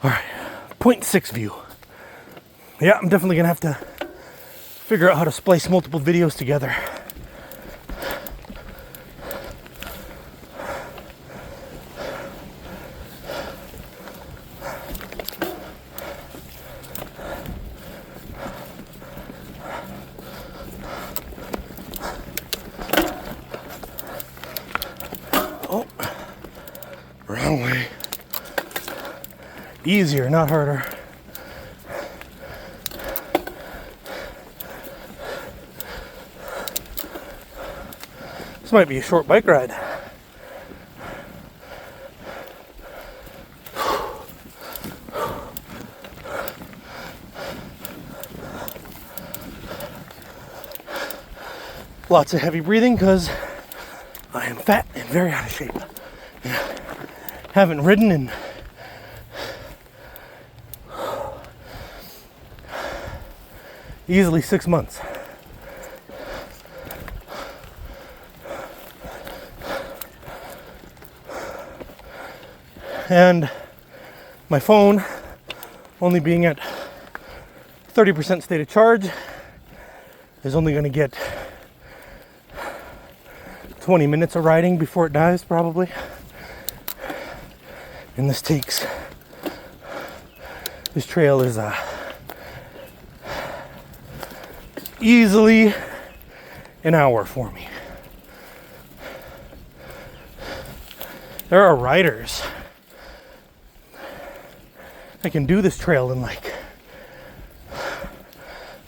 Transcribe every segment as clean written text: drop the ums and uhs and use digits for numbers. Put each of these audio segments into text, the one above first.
All right, 0.6 view. Yeah, I'm definitely gonna have to figure out how to splice multiple videos together. Oh, wrong way. Easier, not harder. This might be a short bike ride. Lots of heavy breathing because I am fat and very out of shape. Haven't ridden in easily 6 months. And my phone only being at 30% state of charge is only going to get 20 minutes of riding before it dies, probably. And this trail is easily an hour for me. There are riders that can do this trail in like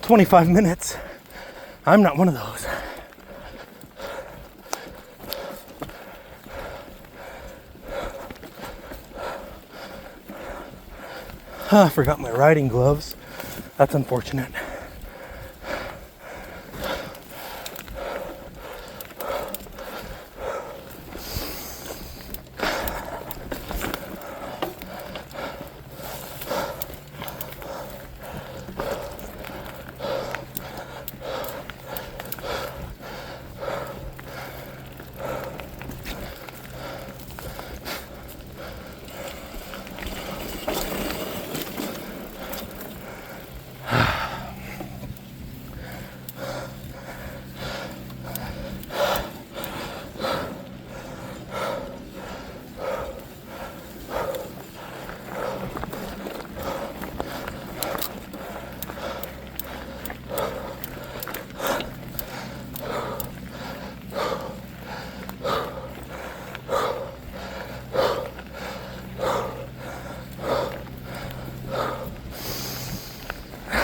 25 minutes. I'm not one of those. I forgot my riding gloves. That's unfortunate.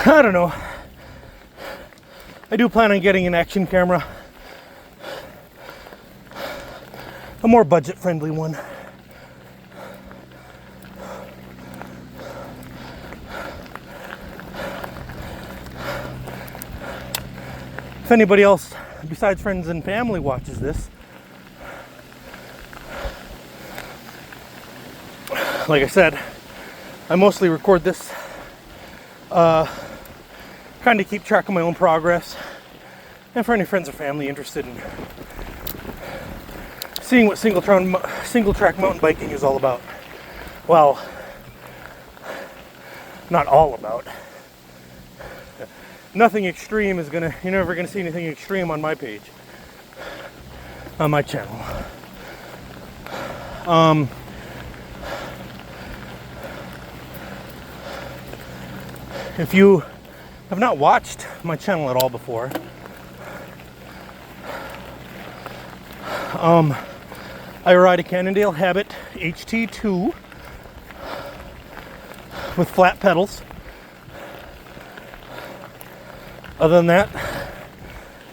I don't know. I do plan on getting an action camera. A more budget-friendly one. If anybody else besides friends and family watches this, like I said, I mostly record this kind of keep track of my own progress, and for any friends or family interested in seeing what single track mountain biking is all about. Well, not all about. Nothing extreme is you're never gonna see anything extreme on my page, on my channel. If you have not watched my channel at all before, I ride a Cannondale Habit HT2 with flat pedals. Other than that,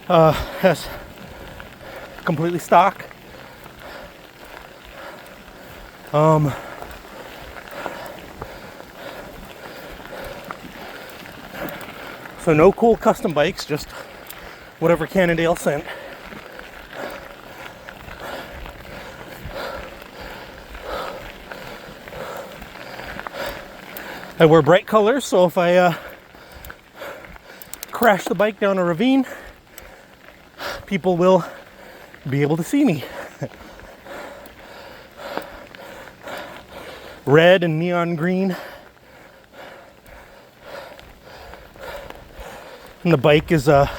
has completely stock. So no cool custom bikes, just whatever Cannondale sent. I wear bright colors, so if I crash the bike down a ravine, people will be able to see me. Red and neon green And the bike is a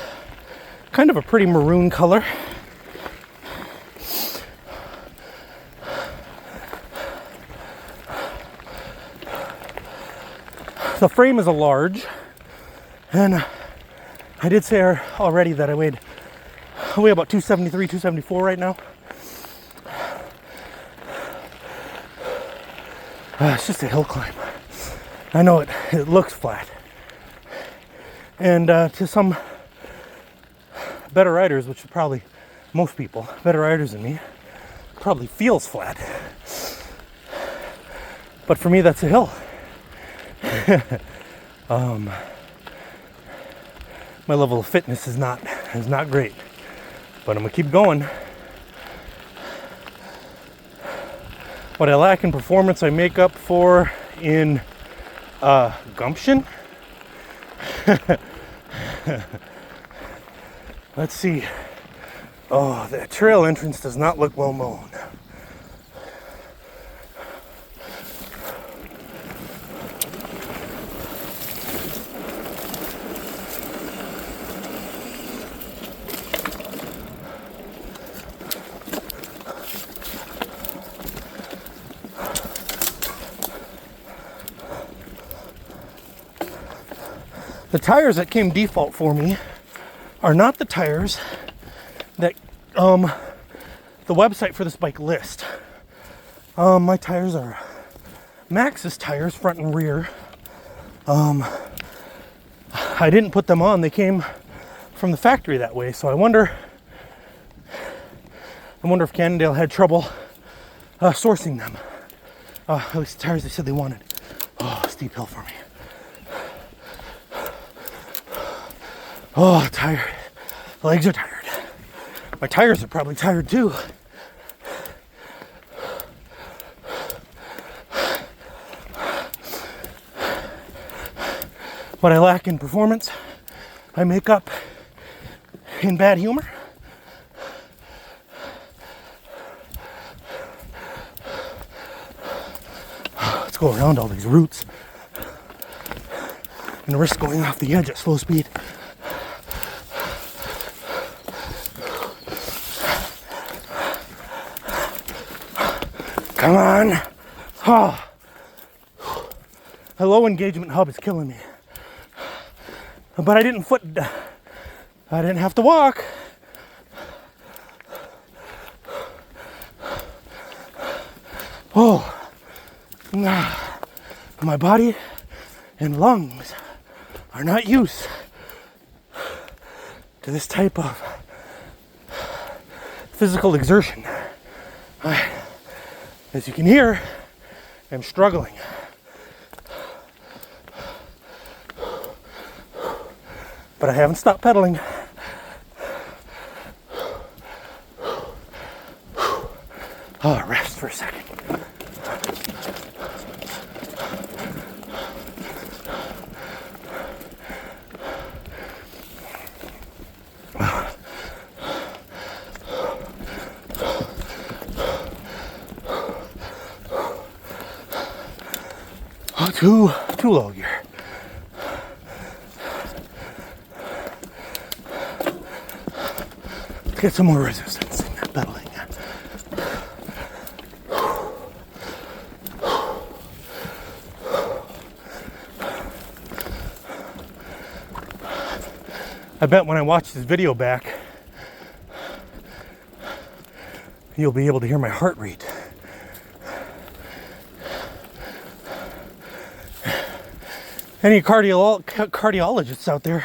kind of a pretty maroon color. The frame is a large, and I did say already that I weigh about 273, 274 right now. It's just a hill climb. I know it looks flat. And to some better riders, which are probably most people, better riders than me, probably feels flat. But for me, that's a hill. My level of fitness is not great, but I'm gonna keep going. What I lack in performance, I make up for in gumption. Let's see. Oh, the trail entrance does not look well mown. The tires that came default for me are not the tires that the website for this bike lists. My tires are Maxxis tires, front and rear. I didn't put them on. They came from the factory that way. So I wonder if Cannondale had trouble sourcing them. At least the tires they said they wanted. Oh, steep hill for me. Oh, tired. The legs are tired. My tires are probably tired too. What I lack in performance, I make up in bad humor. Let's go around all these roots and risk going off the edge at slow speed. Come on. Oh. A low engagement hub is killing me. But I didn't have to walk. Oh. My body and lungs are not used to this type of physical exertion. As you can hear, I'm struggling. But I haven't stopped pedaling. Oh, rest for a second. Too low gear. Get some more resistance in that pedaling. I bet when I watch this video back, you'll be able to hear my heart rate. Any cardiologists out there,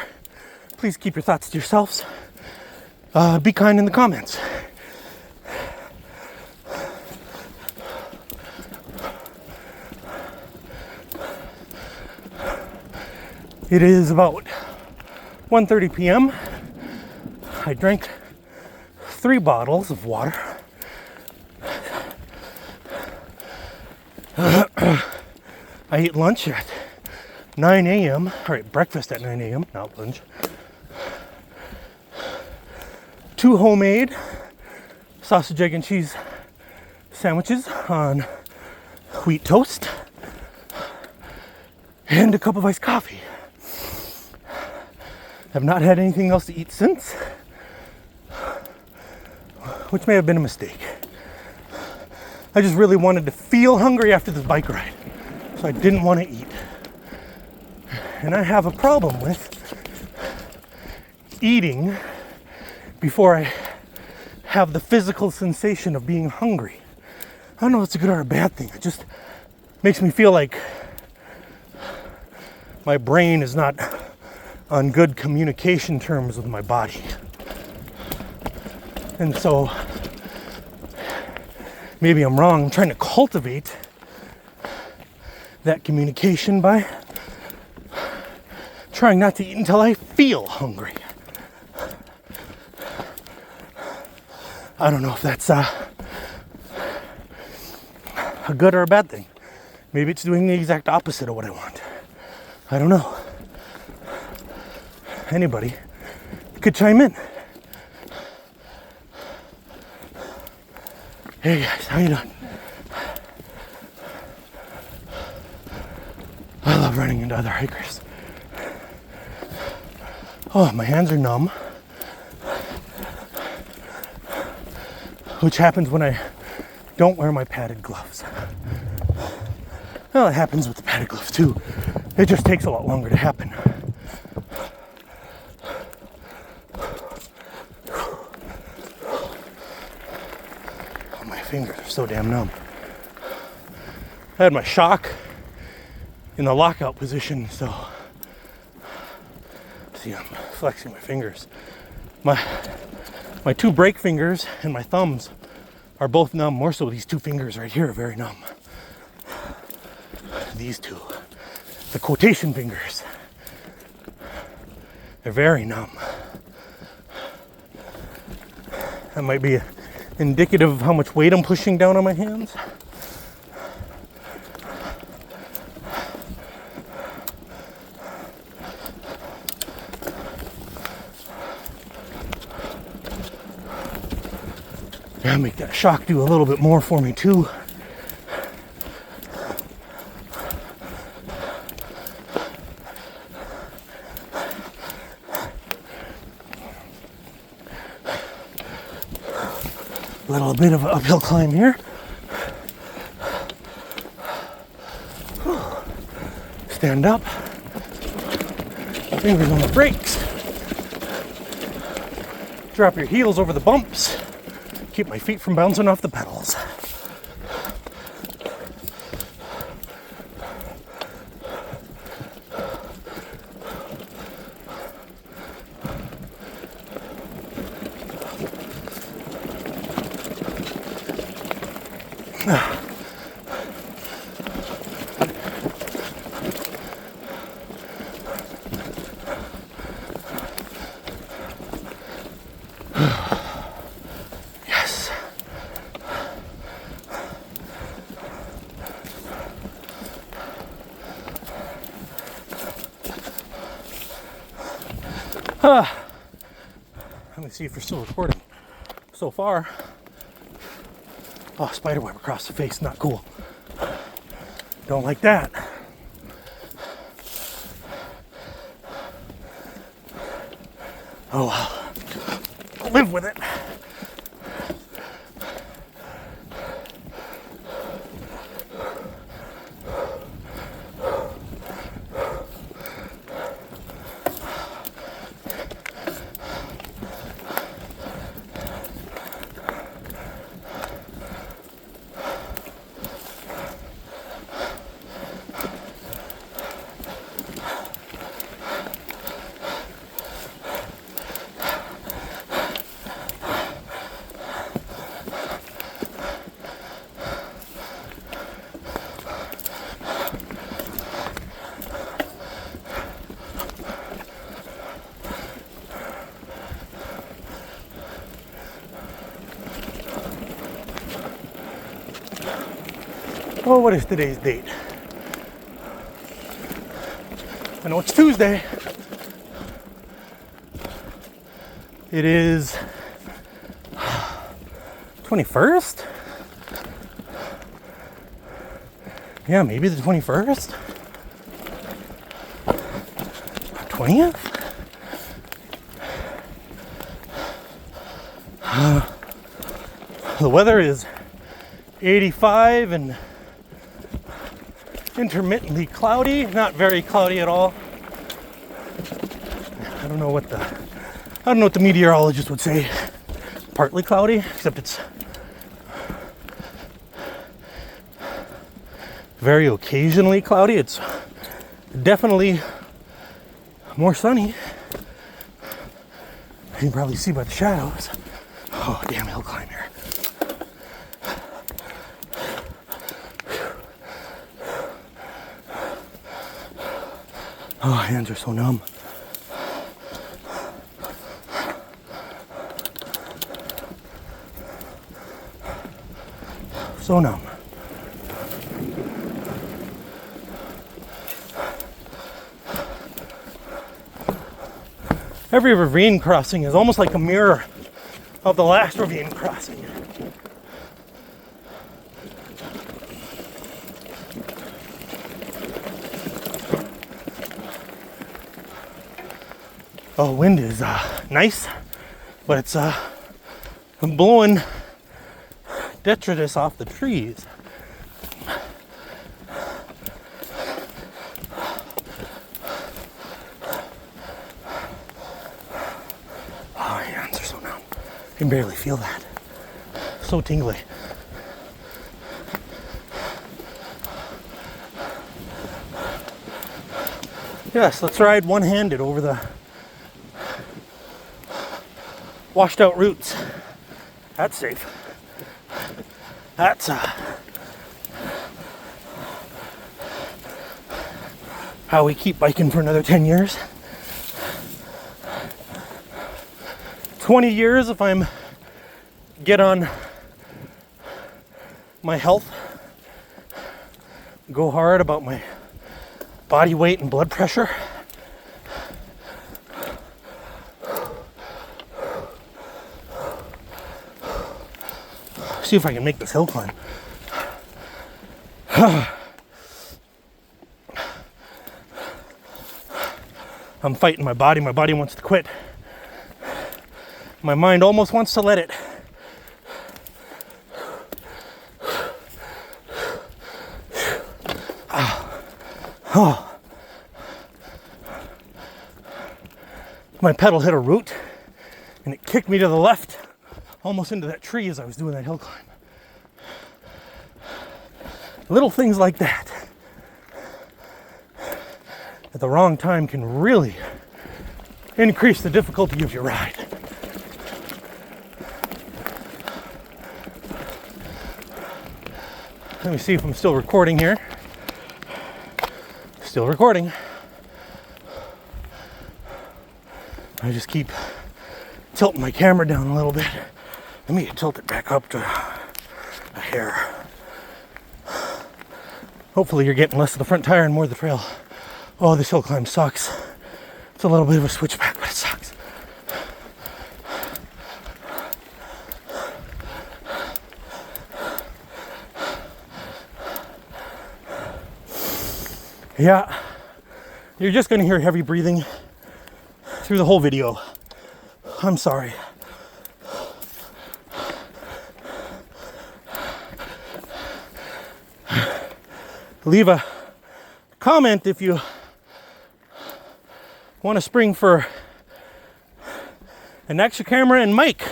please keep your thoughts to yourselves. Be kind in the comments. It is about 1:30 p.m. I drank 3 bottles of water. I ate lunch at 9 a.m. All right, breakfast at 9 a.m., not lunch. 2 homemade sausage, egg, and cheese sandwiches on wheat toast. And a cup of iced coffee. Have not had anything else to eat since, which may have been a mistake. I just really wanted to feel hungry after this bike ride, so I didn't want to eat. And I have a problem with eating before I have the physical sensation of being hungry. I don't know if it's a good or a bad thing. It just makes me feel like my brain is not on good communication terms with my body. And so maybe I'm wrong. I'm trying to cultivate that communication by trying not to eat until I feel hungry. I don't know if that's a good or a bad thing. Maybe it's doing the exact opposite of what I want. I don't know. Anybody could chime in. Hey guys, how you doing? I love running into other hikers. Oh, my hands are numb. Which happens when I don't wear my padded gloves. Well, it happens with the padded gloves too. It just takes a lot longer to happen. Oh, my fingers are so damn numb. I had my shock in the lockout position, so see, I'm flexing my fingers. My two brake fingers and my thumbs are both numb. More so, these two fingers right here are very numb. These two, the quotation fingers, they're very numb. That might be indicative of how much weight I'm pushing down on my hands. Yeah, make that shock do a little bit more for me too. A little bit of an uphill climb here. Stand up. Fingers on the brakes. Drop your heels over the bumps. Keep my feet from bouncing off the pedals. Yes. Let me see if we're still recording. So far, oh, spiderweb across the face, not cool. Don't like that. Oh well, I'll live with it. Oh, what is today's date? I know it's Tuesday. It is 21st? Yeah, maybe the 21st? 20th? The weather is 85 and intermittently cloudy, not very cloudy at all. I don't know what the meteorologist would say. Partly cloudy, except it's very occasionally cloudy. It's definitely more sunny. You can probably see by the shadows. Oh, damn hill climb here. Oh, hands are so numb. So numb. Every ravine crossing is almost like a mirror of the last ravine crossing. Oh, wind is nice, but it's blowing detritus off the trees. Oh, my hands are so numb. I can barely feel that. So tingly. Yes, let's ride one-handed over the washed out roots. That's safe. That's how we keep biking for another 10 years. 20 years if I'm get on my health, go hard about my body weight and blood pressure. See if I can make this hill climb. I'm fighting my body. My body wants to quit. My mind almost wants to let it. Oh. My pedal hit a root and it kicked me to the left, almost into that tree as I was doing that hill climb. Little things like that at the wrong time can really increase the difficulty of your ride. Let me see if I'm still recording here. Still recording. I just keep tilting my camera down a little bit. Let me tilt it back up to a hair. Hopefully you're getting less of the front tire and more of the trail. Oh, this hill climb sucks. It's a little bit of a switchback, but it sucks. Yeah, you're just gonna hear heavy breathing through the whole video. I'm sorry. Leave a comment if you want to spring for an extra camera and mic.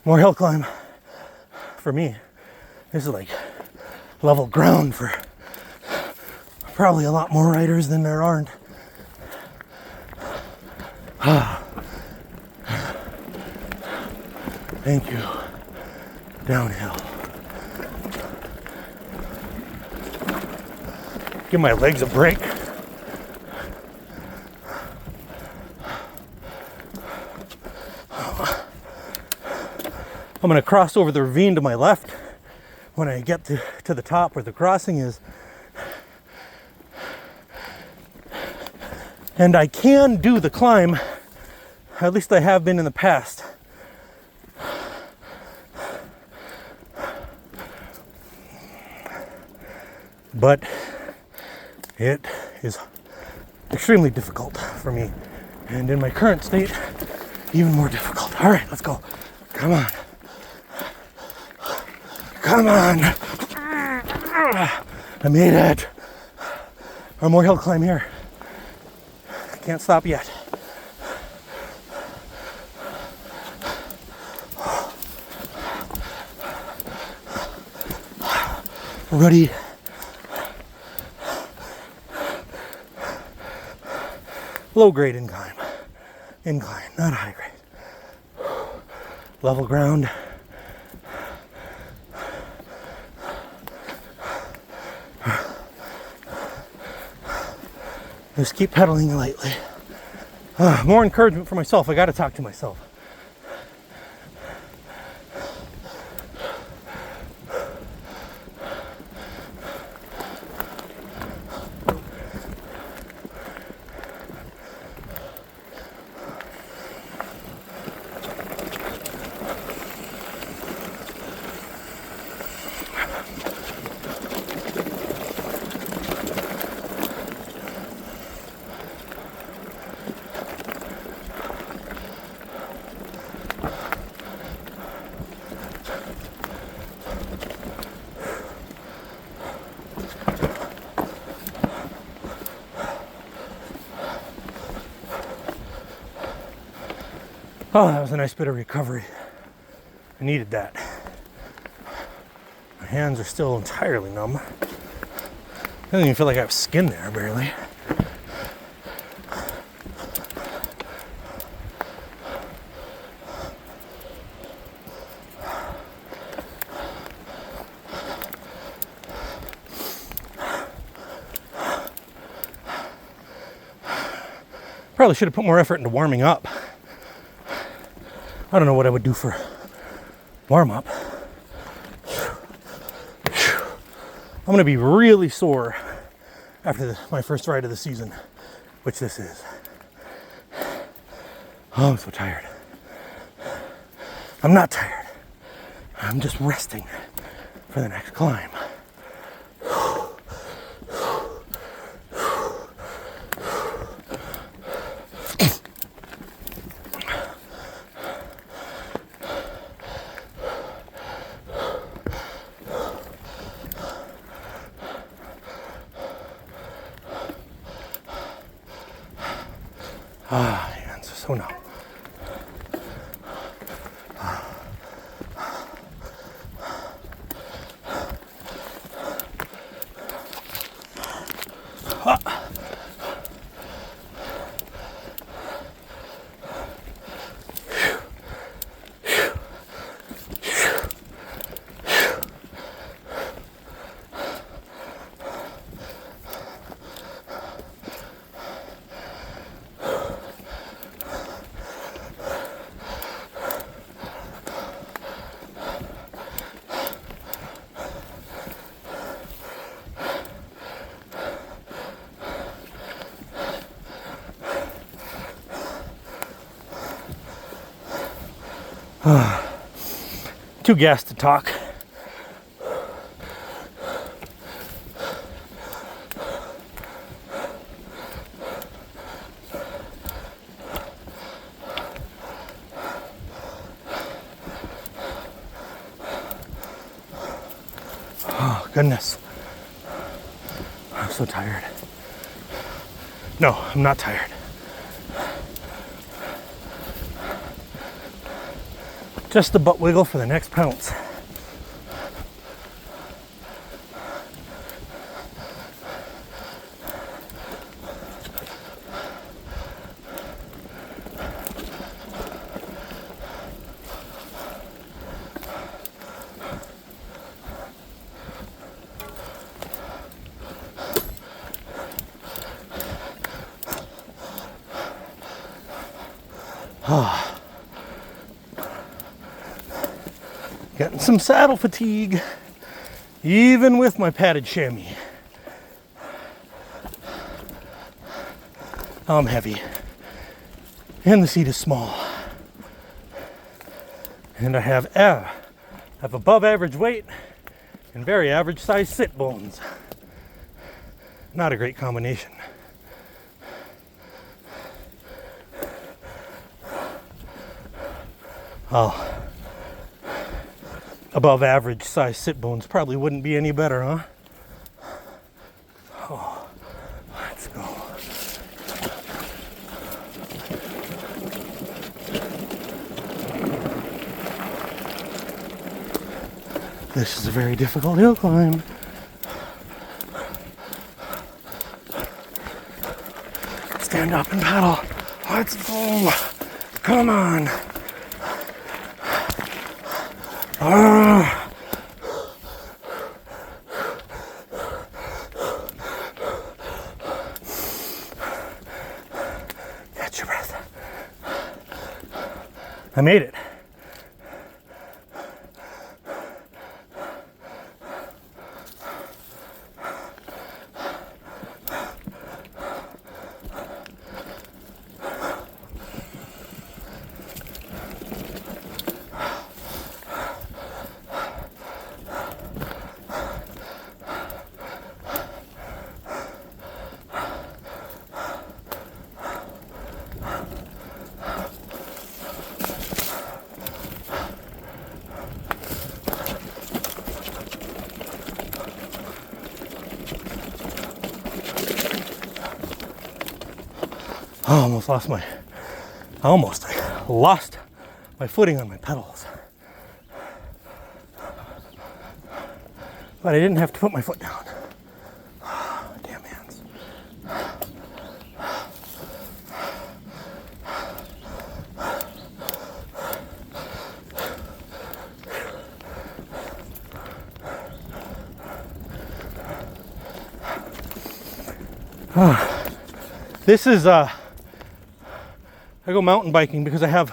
More hill climb for me. This is like level ground for probably a lot more riders than there aren't. Thank you. Downhill. Give my legs a break. I'm going to cross over the ravine to my left when I get to the top where the crossing is. And I can do the climb, at least I have been in the past. But it is extremely difficult for me And in my current state, even more difficult. All right, let's go. Come on. Come on. I made it. One more hill climb here. Can't stop yet. Ready. Low grade incline. Incline, not high grade. Level ground. Just keep pedaling lightly. More encouragement for myself. I got to talk to myself. Oh, that was a nice bit of recovery. I needed that. My hands are still entirely numb. I don't even feel like I have skin there, barely. Probably should have put more effort into warming up. I don't know what I would do for warm up. I'm gonna be really sore after my first ride of the season, which this is. Oh, I'm so tired. I'm not tired. I'm just resting for the next climb. Ah, hands are so numb. Too gassed to talk. Oh, goodness. I'm so tired. No, I'm not tired. Just the butt wiggle for the next pounce. Getting some saddle fatigue, even with my padded chamois. I'm heavy, and the seat is small. And I have above average weight and very average size sit bones. Not a great combination. Well, above average size sit bones probably wouldn't be any better, huh? Oh, let's go. This is a very difficult hill climb. Stand up and paddle. Let's go. Come on. Catch your breath. I made it. I almost lost my footing on my pedals. But I didn't have to put my foot down. Damn hands. This is I go mountain biking because I have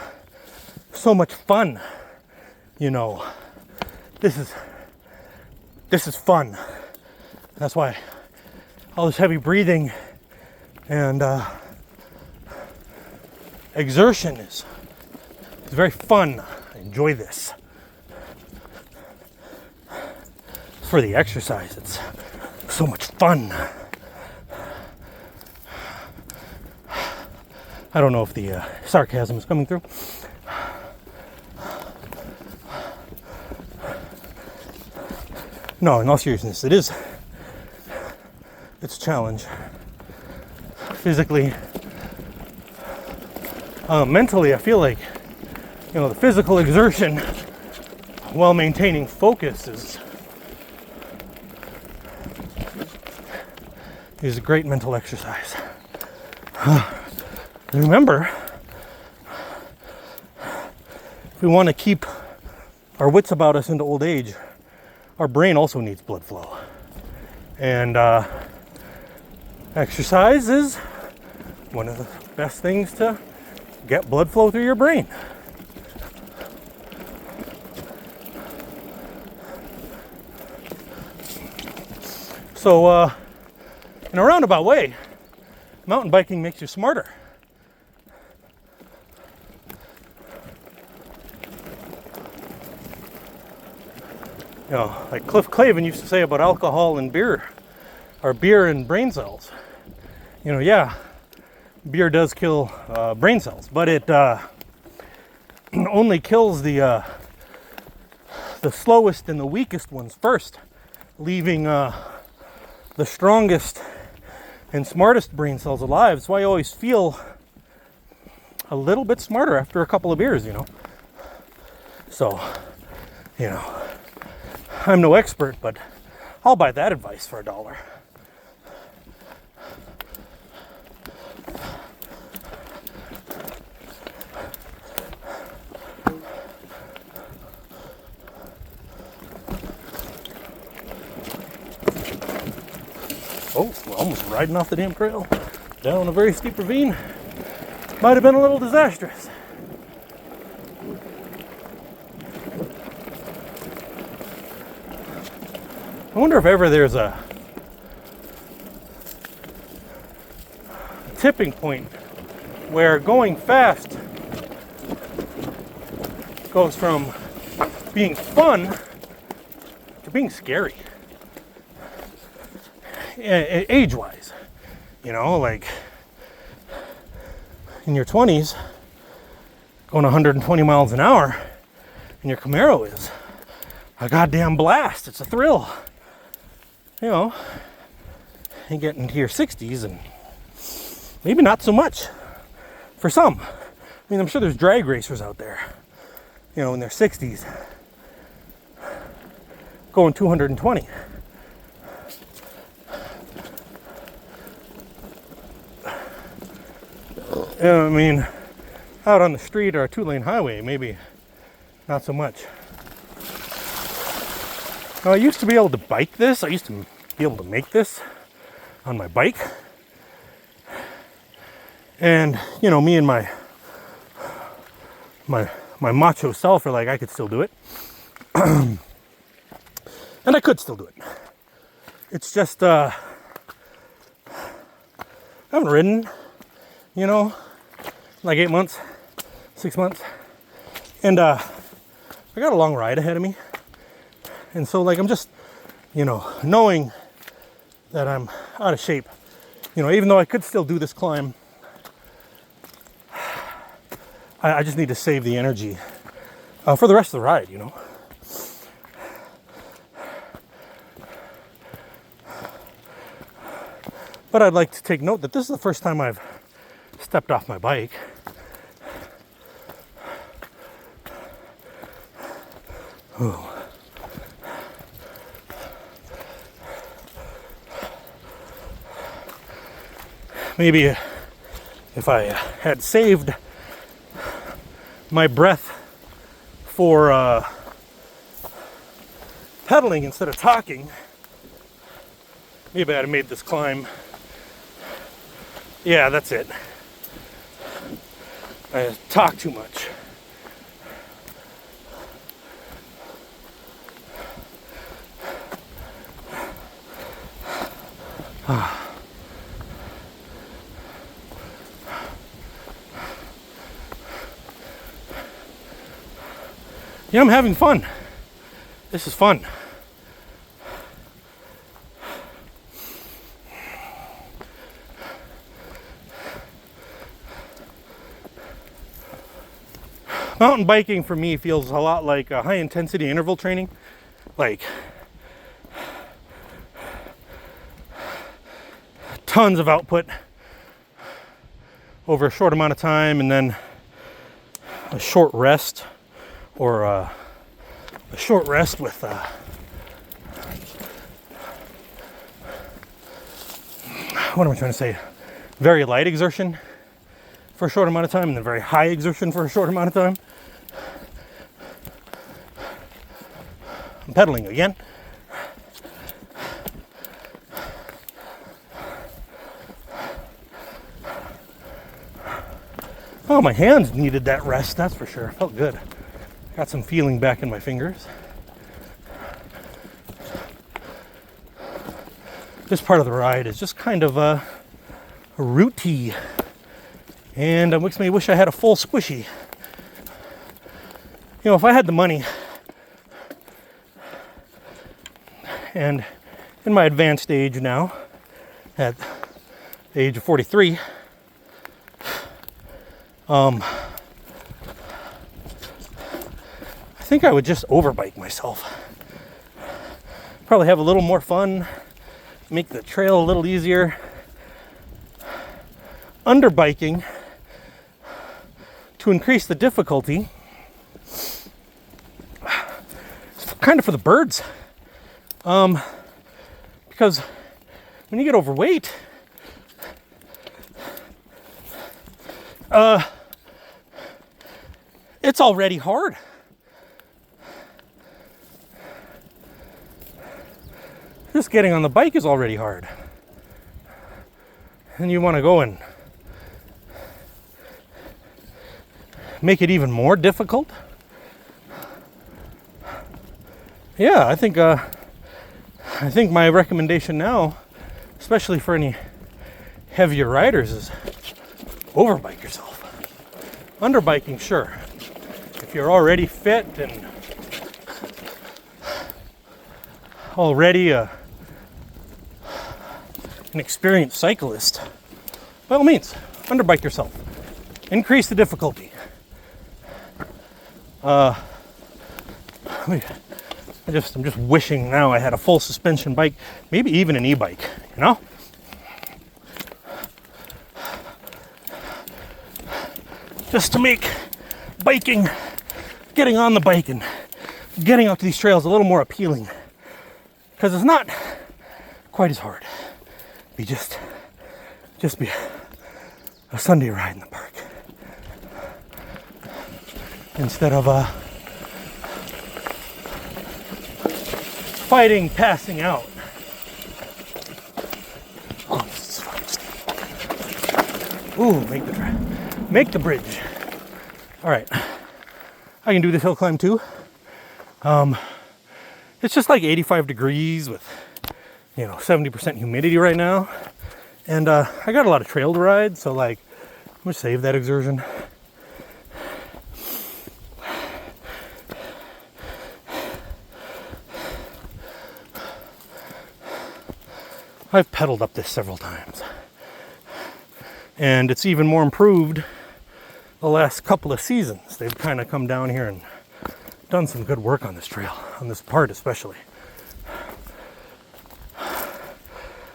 so much fun, you know. This is fun. That's why all this heavy breathing and exertion is very fun. I enjoy this. For the exercise, it's so much fun. I don't know if the sarcasm is coming through. No, in all seriousness, it's a challenge. Physically, mentally, I feel like, the physical exertion while maintaining focus is a great mental exercise. Remember, if we want to keep our wits about us into old age, our brain also needs blood flow. And exercise is one of the best things to get blood flow through your brain. So, in a roundabout way, mountain biking makes you smarter. Like Cliff Clavin used to say about alcohol and beer, or beer and brain cells. Beer does kill brain cells, but it only kills the slowest and the weakest ones first, leaving the strongest and smartest brain cells alive. That's why I always feel a little bit smarter after a couple of beers, So, I'm no expert, but I'll buy that advice for $1. Oh, we're almost riding off the damn trail down a very steep ravine. Might have been a little disastrous. I wonder if ever there's a tipping point where going fast goes from being fun to being scary. Age-wise, like in your 20s, going 120 miles an hour, and your Camaro is a goddamn blast. It's a thrill. You know, you get into your 60s and maybe not so much for some. I mean, I'm sure there's drag racers out there, you know, in their 60s going 220. Yeah, I mean, out on the street or a 2-lane highway, maybe not so much. Now, I used to be able to bike this. I used to be able to make this on my bike. And, you know, me and my macho self are like, I could still do it. And I could still do it. It's just, I haven't ridden, you know, like 8 months, 6 months. And I got a long ride ahead of me. And so, like, I'm just, you know, knowing that I'm out of shape, you know, even though I could still do this climb, I just need to save the energy for the rest of the ride, you know. But I'd like to take note that this is the first time I've stepped off my bike. Ooh. Maybe if I had saved my breath for pedaling instead of talking, maybe I'd have made this climb. Yeah, that's it. I talk too much. Yeah, I'm having fun. This is fun. Mountain biking for me feels a lot like high intensity interval training. Like tons of output over a short amount of time, and then a short rest, or a short rest with what am I trying to say? Very light exertion for a short amount of time, and then very high exertion for a short amount of time. I'm pedaling again. Oh, my hands needed that rest, that's for sure. Felt good. Got some feeling back in my fingers. This part of the ride is just kind of a rooty, and it makes me wish I had a full squishy. You know, if I had the money, and in my advanced age now, at the age of 43, I think I would just overbike myself. Probably have a little more fun, make the trail a little easier. Underbiking to increase the difficulty, kind of for the birds. Because when you get overweight, it's already hard. Just getting on the bike is already hard. And you want to go and make it even more difficult? Yeah, I think my recommendation now, especially for any heavier riders, is overbike yourself. Underbiking, sure. If you're already fit and already an experienced cyclist, by all means, underbike yourself. Increase the difficulty. I'm just wishing now I had a full suspension bike, maybe even an e-bike, you know? Just to make biking, getting on the bike and getting out to these trails a little more appealing. Because it's not quite as hard. Just be a Sunday ride in the park. Instead of fighting, passing out. Oh, this is fun. Ooh, make the bridge. All right, I can do this hill climb too. It's just like 85 degrees with, 70% humidity right now. And I got a lot of trail to ride, so like, I'm gonna save that exertion. I've pedaled up this several times. And it's even more improved the last couple of seasons. They've kind of come down here and done some good work on this trail, on this part especially.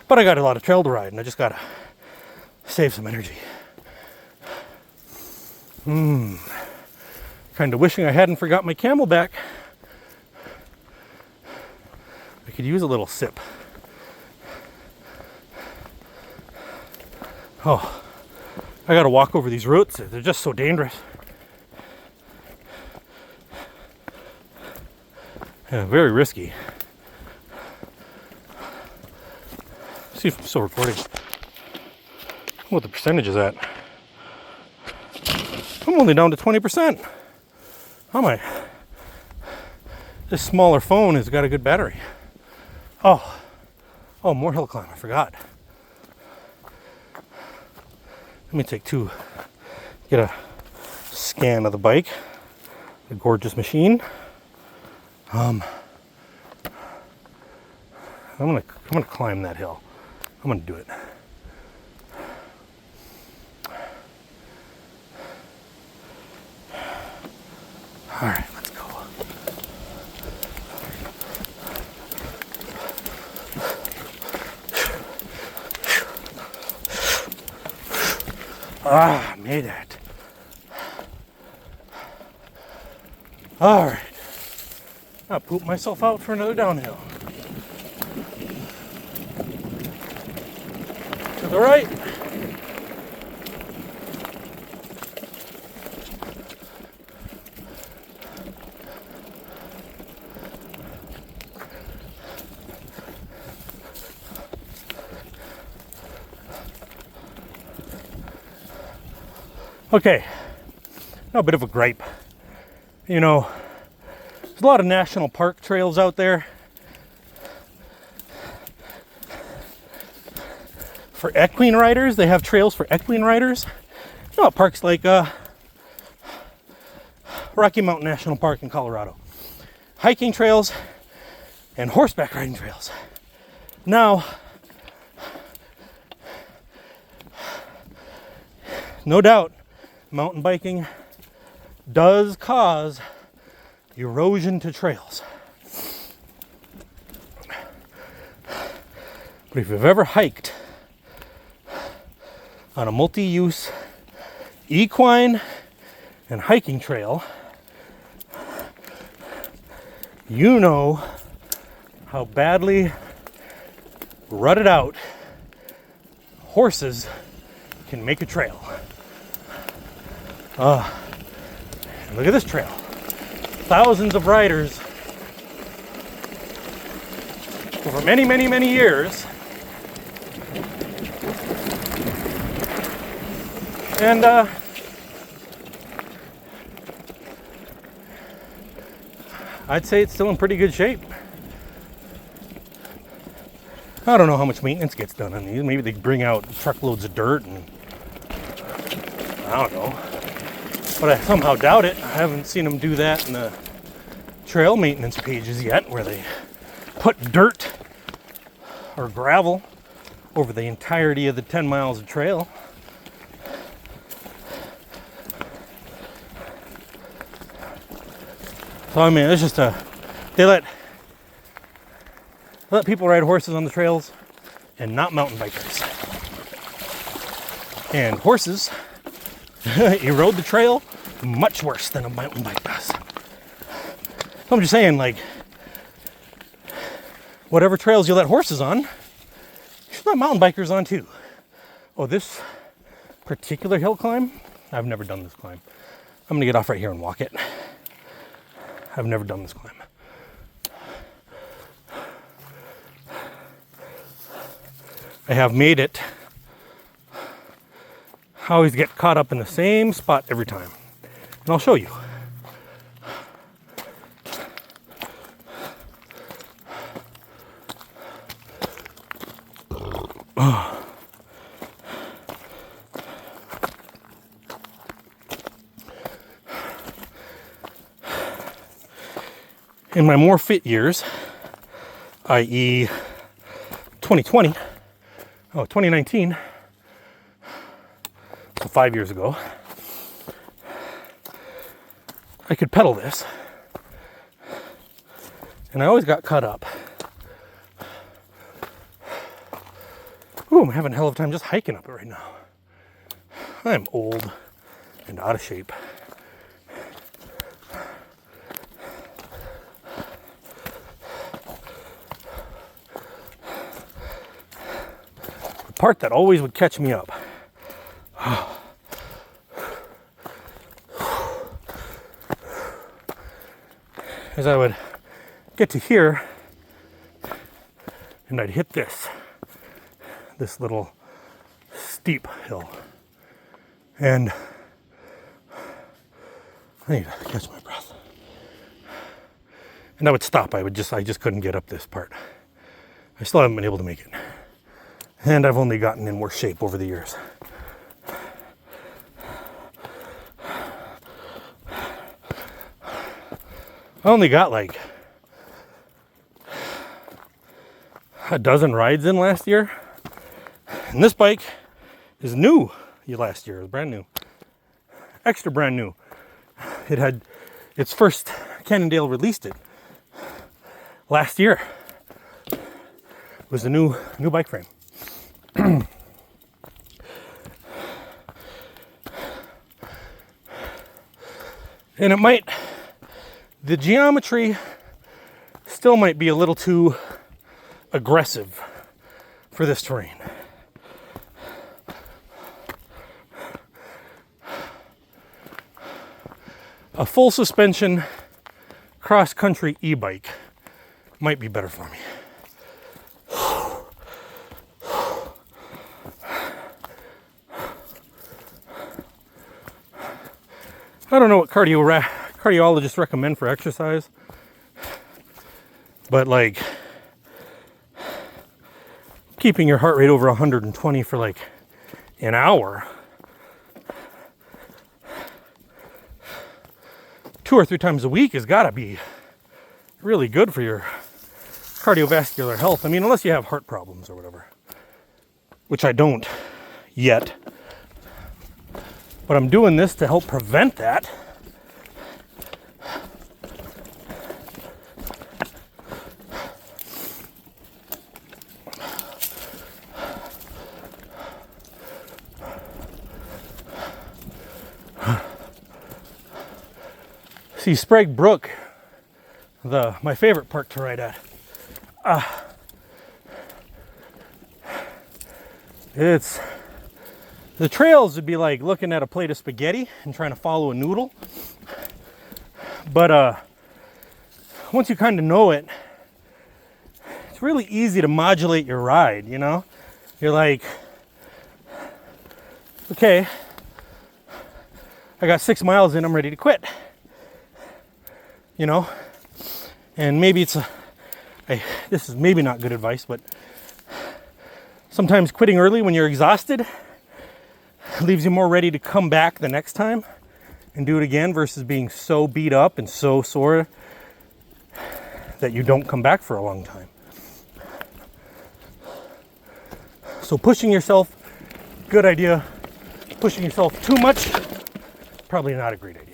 But I got a lot of trail to ride and I just gotta save some energy. Kind of wishing I hadn't forgot my Camelback. I could use a little sip. Oh, I gotta walk over these roots. They're just so dangerous. Yeah, very risky. See if I'm still recording. What the percentage is at? I'm only down to 20%. How am I? This smaller phone has got a good battery. Oh, more hill climb. I forgot. Let me take two. Get a scan of the bike. A gorgeous machine. I'm gonna climb that hill. I'm gonna do it. All right, let's go. Ah, made it. All right. I'll poop myself out for another downhill. To the right. Okay, now a bit of a gripe. There's a lot of national park trails out there for equine riders. They have trails for equine riders. Parks like Rocky Mountain National Park in Colorado. Hiking trails and horseback riding trails. Now, no doubt, mountain biking does cause erosion to trails. But if you've ever hiked on a multi-use equine and hiking trail, you know how badly rutted out horses can make a trail. Look at this trail. Thousands of riders over many, many, many years. And I'd say it's still in pretty good shape. I don't know how much maintenance gets done on these. Maybe they bring out truckloads of dirt and I don't know. But I somehow doubt it. I haven't seen them do that in the trail maintenance pages yet, where they put dirt or gravel over the entirety of the 10 miles of trail. So I mean, it's just they let people ride horses on the trails and not mountain bikers. And horses erode the trail much worse than a mountain bike does. So I'm just saying, like, whatever trails you let horses on, you should let mountain bikers on too. Oh, this particular hill climb, I've never done this climb. I'm gonna get off right here and walk it. I've never done this climb. I have made it. I always get caught up in the same spot every time. And I'll show you. In my more fit years, i.e. 2019, so 5 years ago, I could pedal this, and I always got caught up. Ooh, I'm having a hell of a time just hiking up it right now. I'm old and out of shape. The part that always would catch me up. As I would get to here, and I'd hit this little steep hill, and I need to catch my breath. And I would stop. I just couldn't get up this part. I still haven't been able to make it, and I've only gotten in worse shape over the years. I only got like a dozen rides in last year. And this bike is new last year. It was brand new. Extra brand new. It had its first, Cannondale released it last year. It was a new bike frame. And the geometry still might be a little too aggressive for this terrain. A full suspension cross-country e-bike might be better for me. I don't know what cardiologists recommend for exercise, but like keeping your heart rate over 120 for like an hour 2 or 3 times a week has got to be really good for your cardiovascular health. I mean, unless you have heart problems or whatever, which I don't yet. But I'm doing this to help prevent that. See, Sprague Brook, my favorite park to ride at. The trails would be like looking at a plate of spaghetti and trying to follow a noodle. But once you kind of know it, it's really easy to modulate your ride, you know? You're like, okay, I got 6 miles in, I'm ready to quit. You know? And maybe this is maybe not good advice, but sometimes quitting early when you're exhausted leaves you more ready to come back the next time and do it again versus being so beat up and so sore that you don't come back for a long time. So pushing yourself, good idea. Pushing yourself too much, probably not a great idea.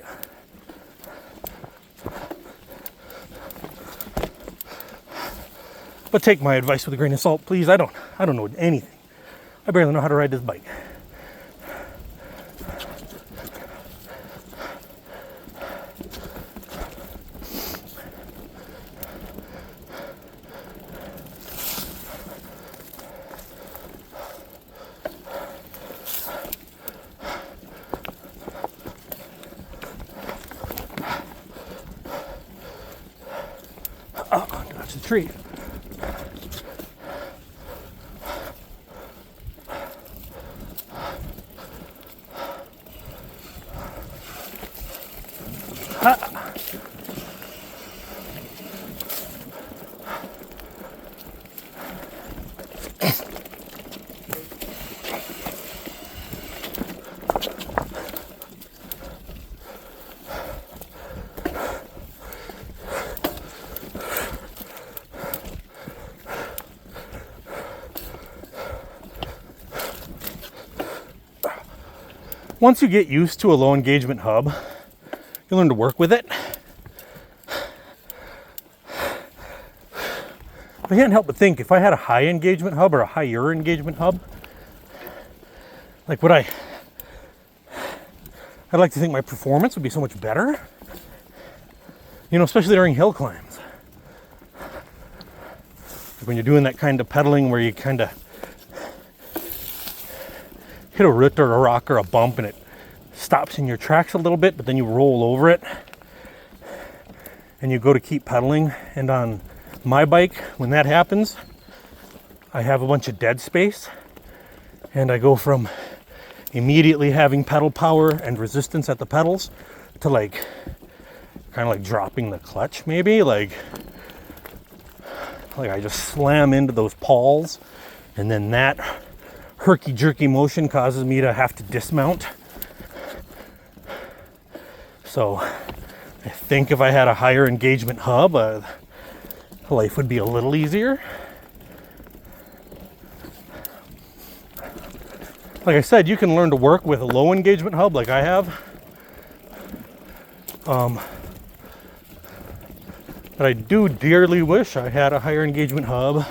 But take my advice with a grain of salt, please. I don't know anything. I barely know how to ride this bike. Oh, dodge the tree. Once you get used to a low engagement hub, you learn to work with it. I can't help but think if I had a high engagement hub or a higher engagement hub, like I'd like to think my performance would be so much better. You know, especially during hill climbs. When you're doing that kind of pedaling where you kind of hit a root or a rock or a bump and it stops in your tracks a little bit, but then you roll over it and you go to keep pedaling. And on my bike, when that happens, I have a bunch of dead space and I go from immediately having pedal power and resistance at the pedals to like kind of like dropping the clutch, maybe like I just slam into those pawls, and then that herky-jerky motion causes me to have to dismount. So I think if I had a higher engagement hub, life would be a little easier. Like I said, you can learn to work with a low engagement hub like I have. But I do dearly wish I had a higher engagement hub,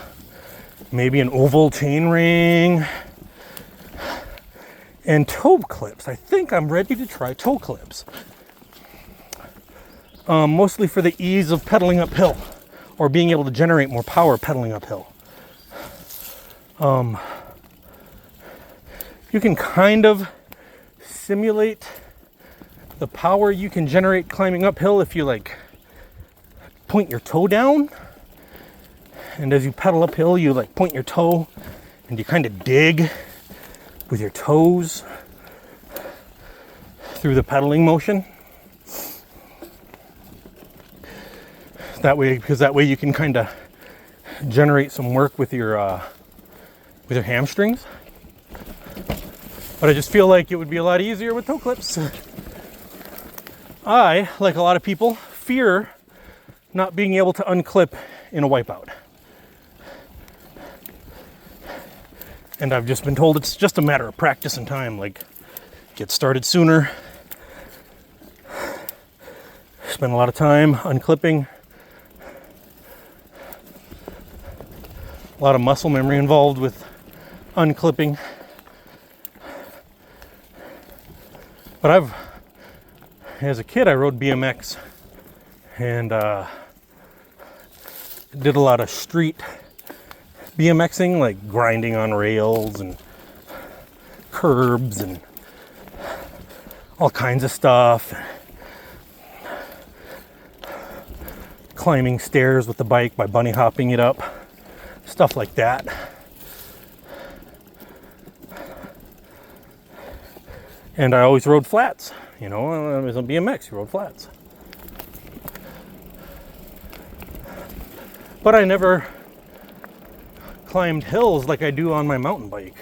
maybe an oval chain ring, and toe clips. I think I'm ready to try toe clips. Mostly for the ease of pedaling uphill or being able to generate more power pedaling uphill. You can kind of simulate the power you can generate climbing uphill if you like point your toe down, and as you pedal uphill you like point your toe and you kind of dig with your toes through the pedaling motion. That way, because that way you can kind of generate some work with your hamstrings. But I just feel like it would be a lot easier with toe clips. I, like a lot of people, fear not being able to unclip in a wipeout. And I've just been told it's just a matter of practice and time. Like, get started sooner. Spend a lot of time unclipping. A lot of muscle memory involved with unclipping. But as a kid, I rode BMX and did a lot of street BMXing, like grinding on rails and curbs and all kinds of stuff. Climbing stairs with the bike by bunny hopping it up, stuff like that. And I always rode flats, you know, I was on BMX, you rode flats. But I never climbed hills like I do on my mountain bike.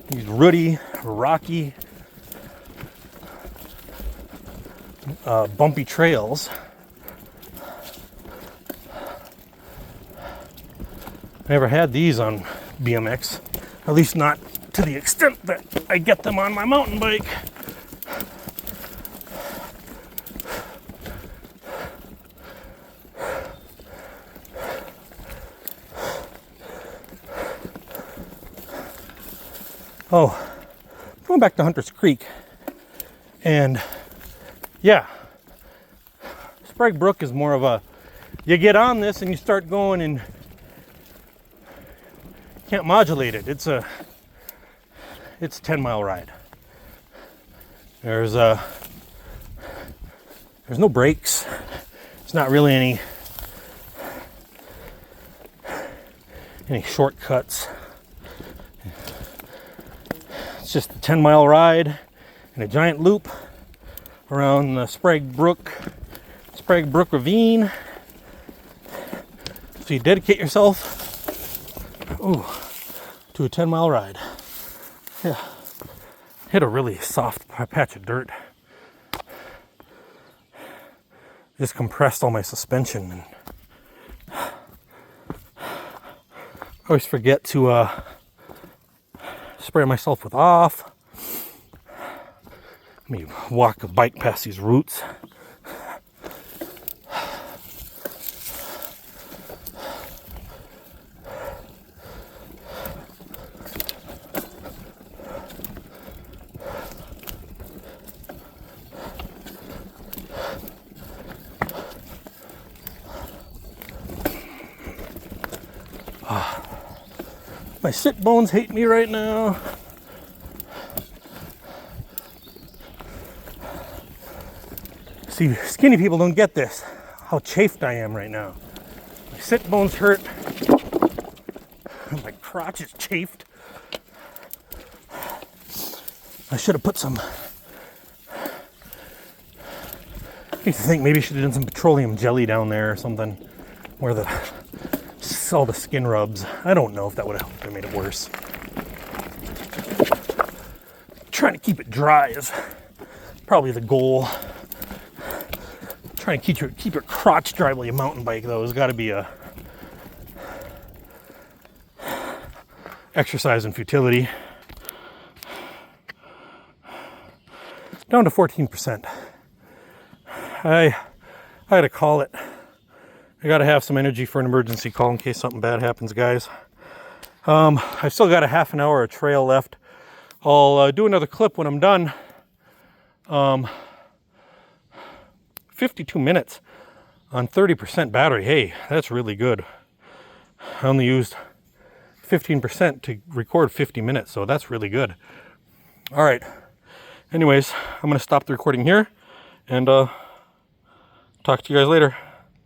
These rooty, rocky, bumpy trails. I never had these on BMX, at least not to the extent that I get them on my mountain bike. Oh, going back to Hunter's Creek. And yeah, Sprague Brook is more of a, you get on this and you start going and can't modulate it. It's a 10-mile ride. There's no brakes. There's not really any shortcuts. It's just a 10-mile ride in a giant loop around the Sprague Brook Ravine. So you dedicate yourself to a 10-mile ride. Yeah, hit a really soft patch of dirt. Just compressed all my suspension, and I always forget to spray myself with off. Let me walk a bike past these roots. My sit bones hate me right now. See, skinny people don't get this, how chafed I am right now. My sit bones hurt. My crotch is chafed. I should have put some, I used to think maybe I should have done some petroleum jelly down there or something where all the skin rubs. I don't know if that would have helped or made it worse. Trying to keep it dry is probably the goal. Trying to keep your crotch dry while you mountain bike, though, has got to be a exercise in futility. Down to 14%. I gotta call it. I gotta have some energy for an emergency call in case something bad happens, guys. I've still got a half an hour of trail left. I'll do another clip when I'm done. 52 minutes on 30% battery. Hey, that's really good. I only used 15% to record 50 minutes, so that's really good. All right. Anyways, I'm gonna stop the recording here and talk to you guys later.